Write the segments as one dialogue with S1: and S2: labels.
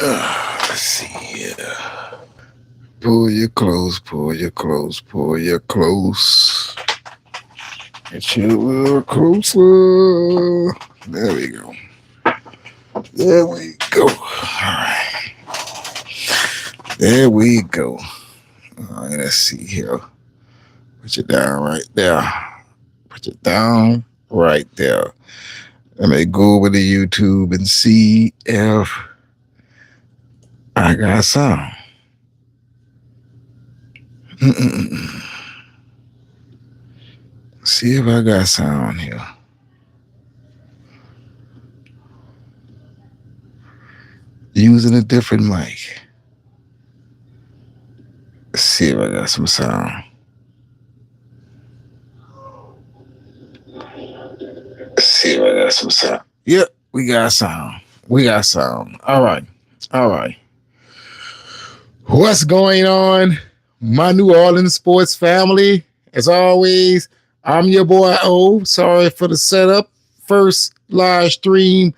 S1: Let's see here. Pull your clothes, pull your clothes, pull your clothes. Get you a little closer. There we go. There we go. All right. There we go. All right, let's see here. Put it down right there. Put it down right there. Let me go over to YouTube and see if I got some. See if I got sound here. Using a different mic. Let's see if I got some sound. Let's see if I got some sound. Yep, we got sound. We got sound. All right. All right. What's going on, my New Orleans sports family? As always, I'm your boy O. Sorry for the setup. First live stream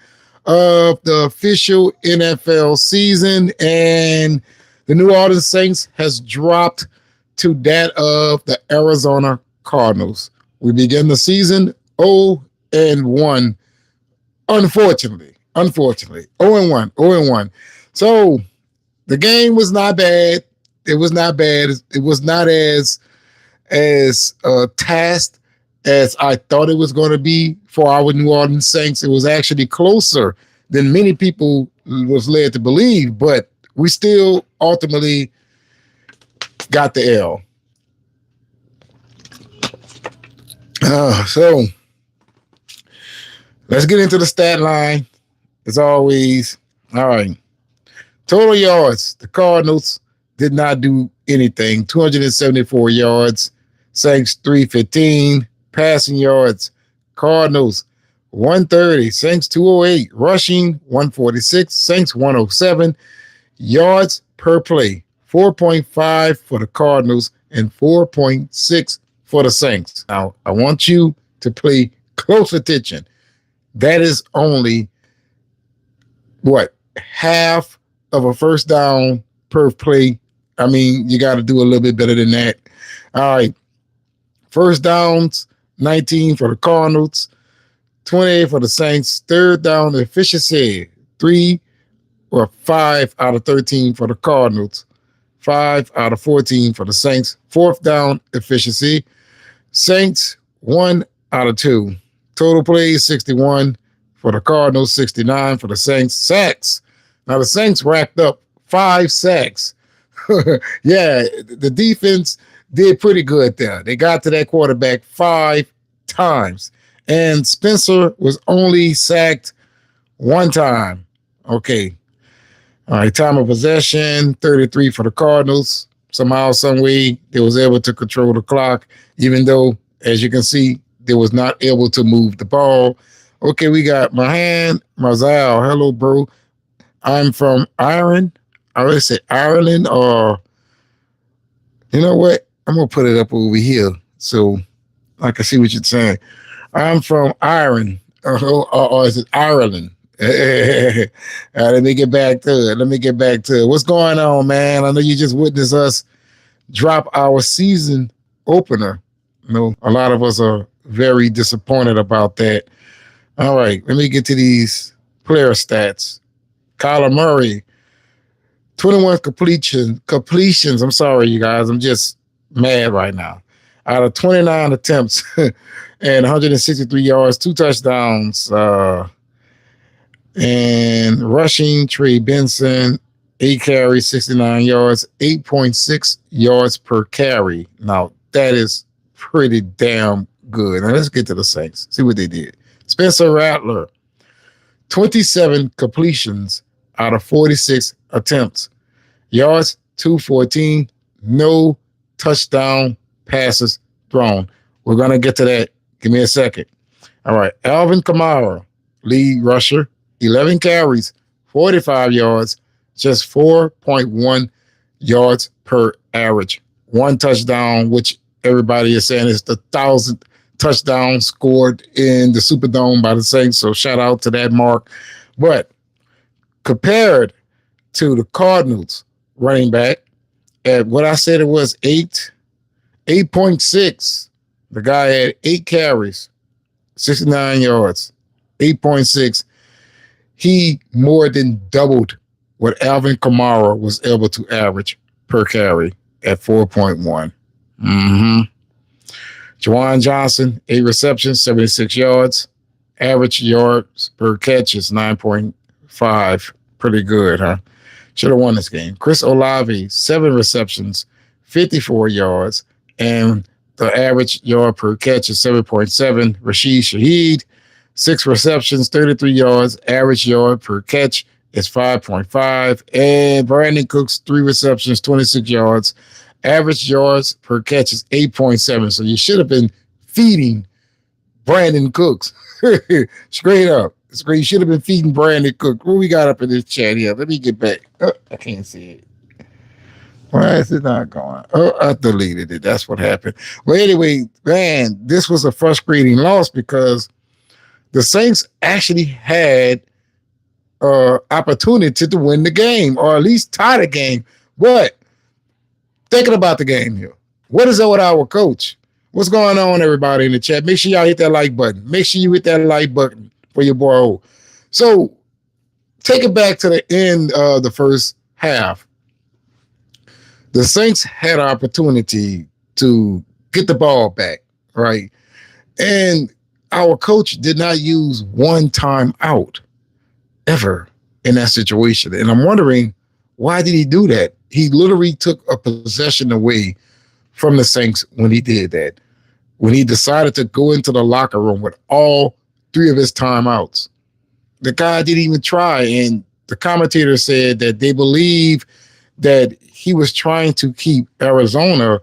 S1: of the official NFL season, and the New Orleans Saints has dropped to that of the Arizona Cardinals. We begin the season 0-1. Unfortunately, 0-1, 0-1. So the game was not bad. It was not bad. It was not as tasked as I thought it was going to be for our New Orleans Saints. It was actually closer than many people was led to believe, but we still ultimately got the L. So let's get into the stat line as always. All right. Total yards. The Cardinals did not do anything. 274 yards. Saints 315. Passing yards. Cardinals 130. Saints 208. Rushing 146. Saints 107. Yards per play 4.5 for the Cardinals and 4.6 for the Saints. Now, I want you to pay close attention. That is only half of a first down per play. I mean, you got to do a little bit better than that. All right. First downs, 19 for the Cardinals, 28 for the Saints. Third down efficiency, 5 out of 13 for the Cardinals, 5 out of 14 for the Saints. Fourth down efficiency, Saints 1 out of 2. Total plays 61 for the Cardinals, 69 for the Saints. Sacks. Now the Saints racked up 5 sacks. Yeah, the defense did pretty good there. They got to that quarterback 5 times. And Spencer was only sacked 1 time. Okay. All right, time of possession, 33 for the Cardinals. Somehow, some way, they was able to control the clock, even though, as you can see, they was not able to move the ball. Okay, we got Mahan Marzal. Hello, bro. I'm from Ireland. I already said Ireland, or you know what? I'm going to put it up over here so I can see what you're saying. I'm from Ireland, or is it Ireland? Let me get back to it. What's going on, man? I know you just witnessed us drop our season opener. You know, a lot of us are very disappointed about that. All right, let me get to these player stats. Kyler Murray, 21 completions. I'm sorry, you guys. I'm just mad right now. Out of 29 attempts and 163 yards, 2 touchdowns. And rushing, Trey Benson, 8 carries, 69 yards, 8.6 yards per carry. Now, that is pretty damn good. Now, let's get to the Saints. See what they did. Spencer Rattler, 27 completions out of 46 attempts. Yards, 214. No touchdown passes thrown. We're going to get to that. Give me a second. All right. Alvin Kamara, lead rusher, 11 carries, 45 yards, just 4.1 yards per average. 1 touchdown, which everybody is saying is the 1,000th touchdown scored in the Superdome by the Saints. So shout out to that mark. But compared to the Cardinals running back at what I said it was 8.6. The guy had 8 carries, 69 yards, 8.6. He more than doubled what Alvin Kamara was able to average per carry at 4.1. Mm-hmm. Juwan Johnson, 8 receptions, 76 yards. Average yards per catch is 9.5. Pretty good, huh? Should have won this game. Chris Olave, 7 receptions, 54 yards. And the average yard per catch is 7.7. Rashid Shaheed, 6 receptions, 33 yards. Average yard per catch is 5.5. And Brandon Cooks, 3 receptions, 26 yards. Average yards per catch is 8.7. So you should have been feeding Brandon Cooks. Straight up. It's great. You should have been feeding Brandon Cook. What we got up in this chat here? Let me get back. Oh, I can't see it. Why is it not going? Oh, I deleted it. That's what happened. Well, anyway, man, this was a frustrating loss because the Saints actually had opportunity to win the game or at least tie the game. But thinking about the game here, what is up with our coach? What's going on, everybody in the chat? Make sure y'all hit that like button. Make sure you hit that like button for your boy O. So take it back to the end of the first half. The Saints had an opportunity to get the ball back, right? And our coach did not use one time out ever in that situation. And I'm wondering, why did he do that? He literally took a possession away from the Saints when he did that. When he decided to go into the locker room with all 3 of his timeouts. The guy didn't even try. And the commentator said that they believe that he was trying to keep Arizona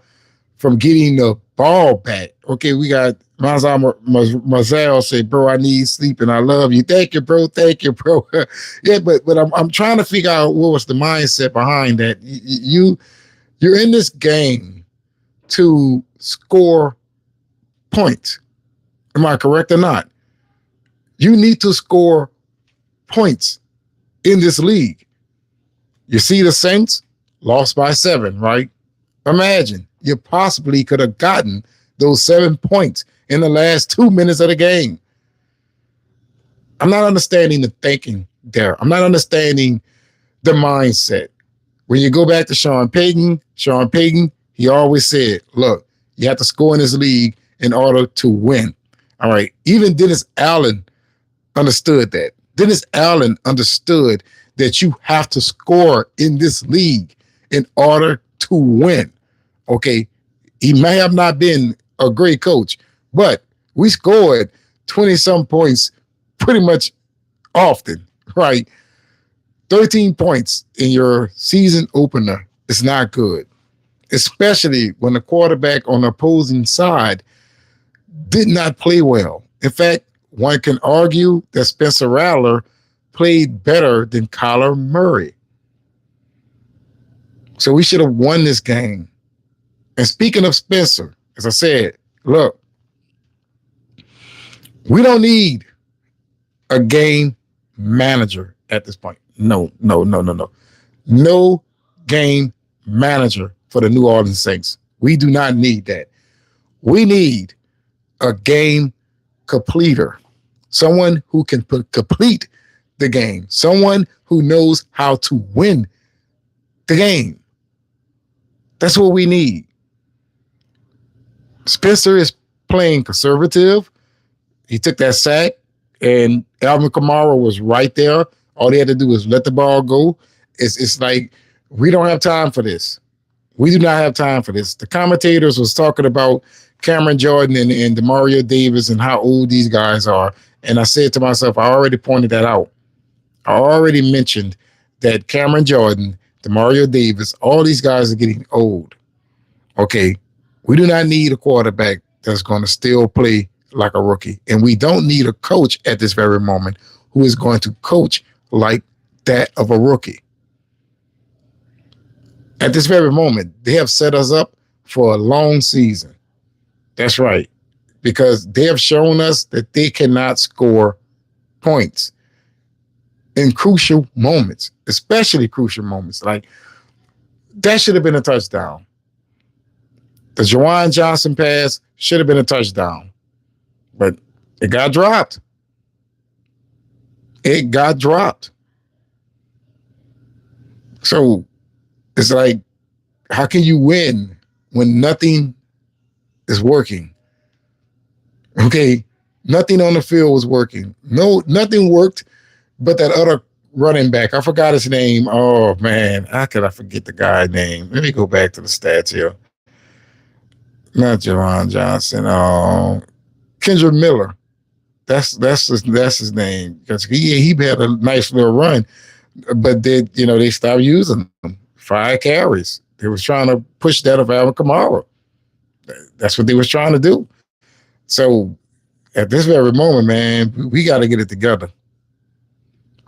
S1: from getting the ball back. Okay, we got Mazel say, bro, I need sleep and I love you. Thank you, bro. Thank you, bro. Yeah, but I'm trying to figure out what was the mindset behind that. You're in this game to score points. Am I correct or not? You need to score points in this league. You see the Saints lost by 7, right? Imagine you possibly could have gotten those 7 points in the last 2 minutes of the game. I'm not understanding the thinking there. I'm not understanding the mindset. When you go back to Sean Payton, he always said, look, you have to score in this league in order to win. All right. Even Dennis Allen understood that. Dennis Allen understood that you have to score in this league in order to win. Okay. He may have not been a great coach, but we scored 20-some points pretty much often, right? 13 points in your season opener is not good, especially when the quarterback on the opposing side did not play well. In fact, one can argue that Spencer Rattler played better than Kyler Murray. So we should have won this game. And speaking of Spencer, as I said, look, we don't need a game manager at this point. No. No game manager for the New Orleans Saints. We do not need that. We need a game completer, someone who can complete the game, someone who knows how to win the game. That's what we need. Spencer is playing conservative. He took that sack, and Alvin Kamara was right there. All he had to do was let the ball go. It's like, we don't have time for this. We do not have time for this. The commentators was talking about Cameron Jordan and Demario Davis and how old these guys are. And I said to myself, I already pointed that out. I already mentioned that Cameron Jordan, Demario Davis, all these guys are getting old. Okay, we do not need a quarterback that's going to still play like a rookie. And we don't need a coach at this very moment who is going to coach like that of a rookie. At this very moment, they have set us up for a long season. That's right. Because they have shown us that they cannot score points. in crucial moments, especially crucial moments. Like that should have been a touchdown. The Juwan Johnson pass should have been a touchdown, but it got dropped. It got dropped. So it's like, how can you win when nothing is working? Okay, nothing on the field was working. No, nothing worked but that other running back. I forgot his name. Oh man, how could I forget the guy's name? Let me go back to the stats here. Not Jaron Johnson. Kendra Miller. That's his name, because he had a nice little run, but they stopped using him. 5 carries. They was trying to push that of Alvin Kamara. That's what they was trying to do. So at this very moment, man, we got to get it together.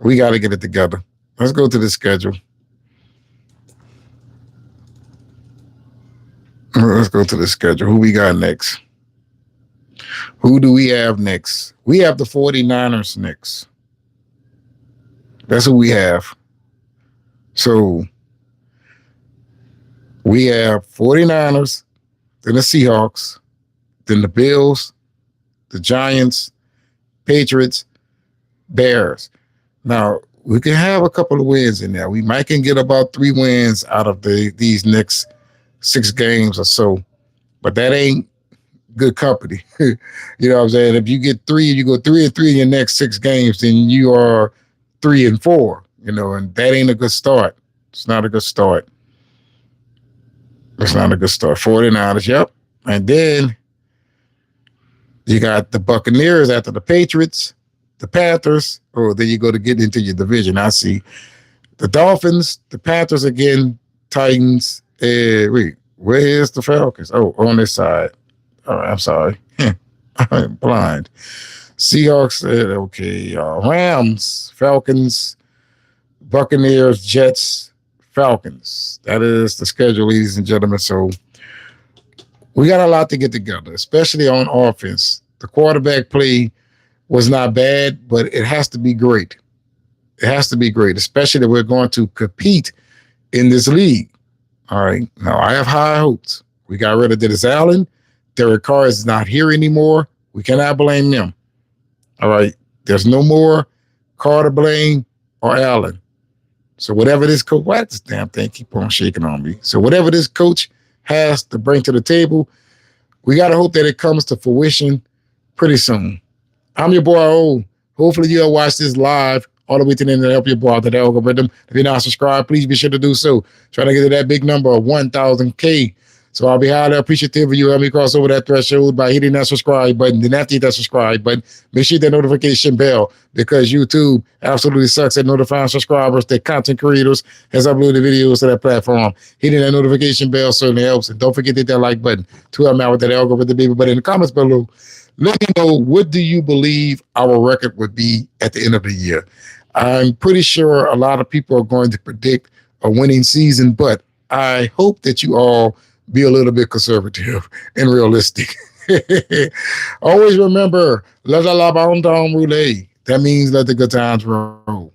S1: We got to get it together. Let's go to the schedule. Let's go to the schedule. Who we got next? Who do we have next? We have the 49ers next. That's who we have. So we have 49ers, then the Seahawks, then the Bills, the Giants, Patriots, Bears. Now, we can have a couple of wins in there. We might can get about 3 wins out of these next 6 games or so, but that ain't good company. You know what I'm saying? If you get 3, you go 3-3 in your next 6 games, then you are 3-4, and that ain't a good start. It's not a good start. It's not a good start. 49ers, yep. And then you got the Buccaneers after the Patriots, the Panthers. Oh, then you go to get into your division. I see the Dolphins, the Panthers again, Titans. Wait, where's the Falcons? Oh, on this side. Oh, I'm sorry. I'm blind. Seahawks, okay. Rams, Falcons, Buccaneers, Jets, Falcons. That is the schedule, ladies and gentlemen. So we got a lot to get together, especially on offense. The quarterback play was not bad, but it has to be great. It has to be great, especially that we're going to compete in this league. All right. Now, I have high hopes. We got rid of Dennis Allen. Derek Carr is not here anymore. We cannot blame them. All right. There's no more Carr to blame or Allen. So whatever this coach, why this damn thing keep on shaking on me? So whatever this coach has to bring to the table, we got to hope that it comes to fruition pretty soon. I'm your boy O. Hopefully you'll watch this live all the way to the end and help your boy out to the algorithm. If you're not subscribed, please be sure to do so. Trying to get to that big number of 1,000K. So I'll be highly appreciative of you help me cross over that threshold by hitting that subscribe button. Then after you hit that subscribe button, make sure you hit that notification bell, because YouTube absolutely sucks at notifying subscribers that content creators has uploaded videos to that platform. Hitting that notification bell certainly helps. And don't forget to hit that like button to help me out with that algorithm, baby. But in the comments below, let me know, what do you believe our record would be at the end of the year? I'm pretty sure a lot of people are going to predict a winning season, but I hope that you all be a little bit conservative and realistic. Always remember, let la bon temps roule. That means let the good times roll.